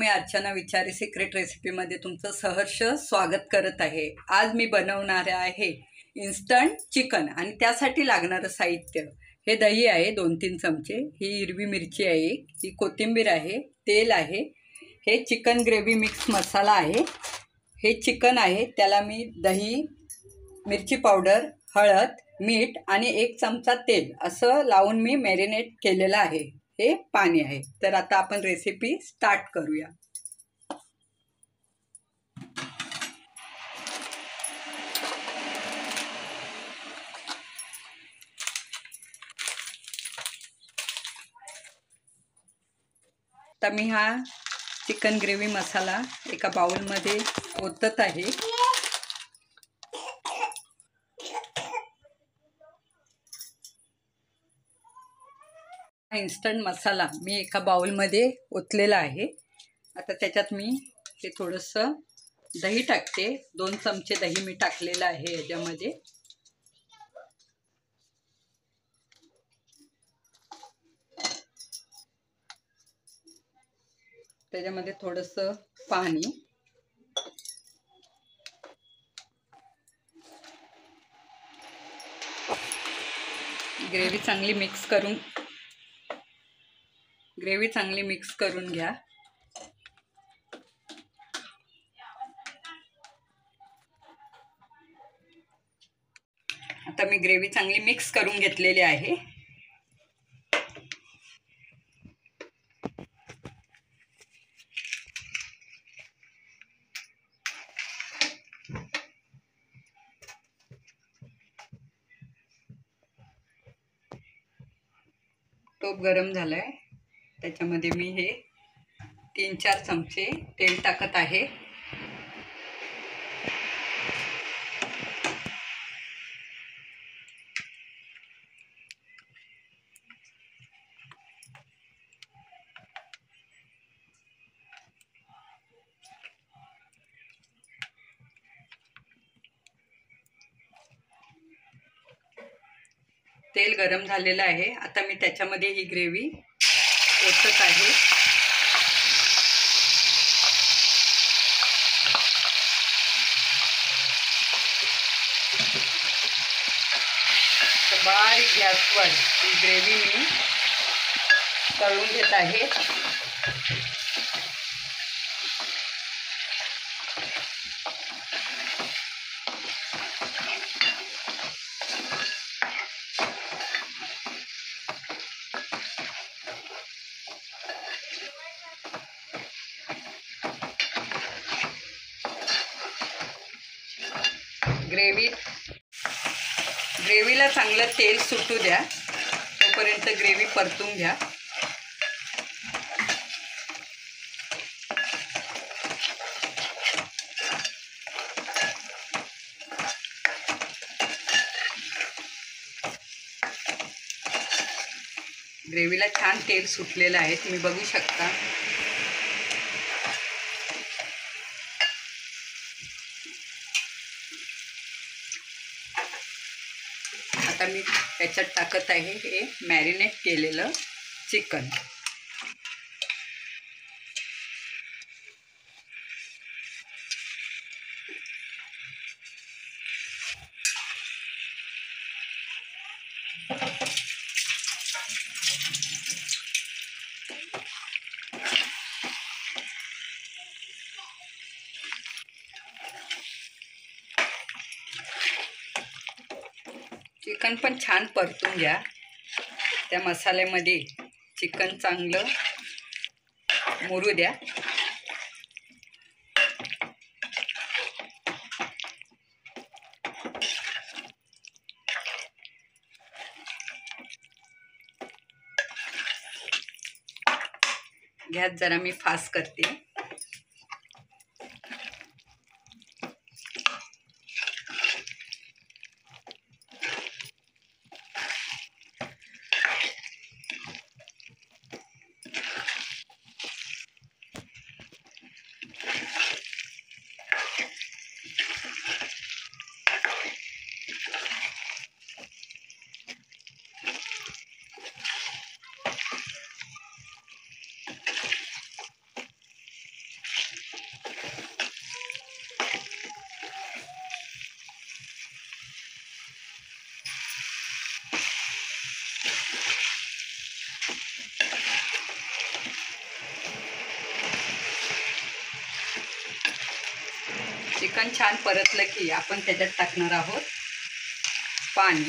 मी अर्चना विचारे secret रेसिपीमध्ये तुमचं सहर्ष स्वागत करत आहे। आज मी बनवणार आहे इन्स्टंट चिकन आणि त्यासाठी लागणारं साहित्य हे दही आहे 2-3 चमचे, ही हिरवी मिरची आहे, ही कोथिंबीर आहे, तेल आहे, हे चिकन ग्रेव्ही मिक्स मसाला आहे, हे चिकन आहे त्याला मी दही, मिरची पावडर, हळद, मीठ आणि 1 चमचा तेल असं लावून मी मॅरिनेट केलेलं आहे। हे पाणी आहे। तर आता आपण रेसिपी स्टार्ट करूया। आता मी हा चिकन ग्रेव्ही मसाला एका बाउलमध्ये ओतत आहे। इन्स्टंट मसाला मी एका बाउलमध्ये ओतलेला आहे। आता त्याच्यात मी हे थोडंसं दही टाकते, 2 चमचे दही मी टाकलेलं आहे याच्यामध्ये। त्याच्यामध्ये थोडंसं पाणी, ग्रेव्ही चांगली मिक्स करून घ्या। आता मी ग्रेव्ही चांगली मिक्स करून घेतलेली आहे। टोप गरम झालाय, त्याच्यामध्ये मी हे 3-4 चमचे तेल टाकत आहे। तेल गरम झालेलं आहे। आता मी त्याच्यामध्ये ही ग्रेव्ही ओतत आहे। बारीक गॅसवर ही ग्रेव्ही मी तळून घेत आहे। ग्रेव्हीला चांगलं तेल सुटू द्या, तोपर्यंत ग्रेव्ही परतून घ्या। ग्रेव्हीला छान तेल सुटलेलं आहे, तुम्ही बघू शकता। आता मी त्याच्यात टाकत आहे हे मॅरिनेट केलेलं चिकन। चिकन पण छान परतून घ्या, त्या मसाल्यामध्ये चिकन चांगलं मुरू द्या। गॅस जरा मी फास्ट करते। चिकन छान परतलं की आपण त्याच्यात टाकणार आहोत पाणी.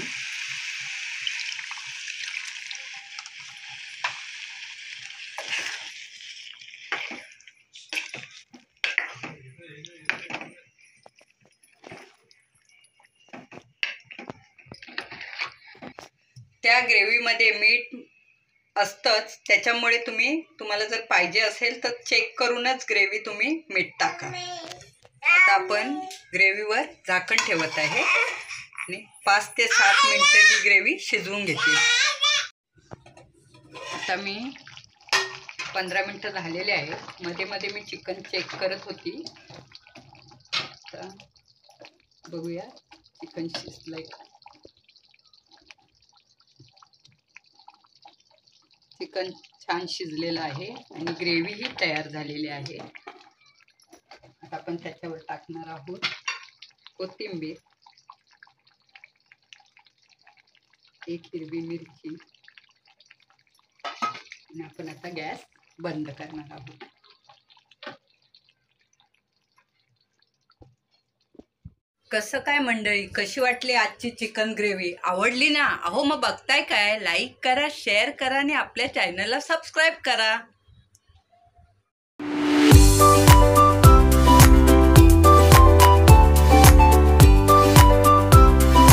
त्या ग्रेव्हीमध्ये मीठ असतंच, त्याच्यामुळे तुम्हाला जर पाहिजे असेल तर चेक करूनच ग्रेव्ही तुम्ही मीठ टाका. आता आपण ग्रेव्हीवर झाकण ठेवत आहे आणि 5 ते 7 मिनिटं ही ग्रेव्ही शिजवून घेते. आता मी 15 मिनिटं झालेले आहेत. मध्ये मध्ये मी चिकन चेक करत होती. आता बघूया चिकन शिजलंय का. चिकन छान शिजलेलं आहे आणि ग्रेव्हीही तयार झालेली आहे. आता आपण त्याच्यावर टाकणार आहोत कोथिंबीर, 1 हिरवी मिरची आणि आपण आता गॅस बंद करणार आहोत. कसं काय मंडळी, कशी वाटली आजची चिकन ग्रेव्ही? आवडली ना? अहो मग बघताय काय, लाईक करा, शेअर करा आणि आपल्या चॅनलला सबस्क्राईब करा.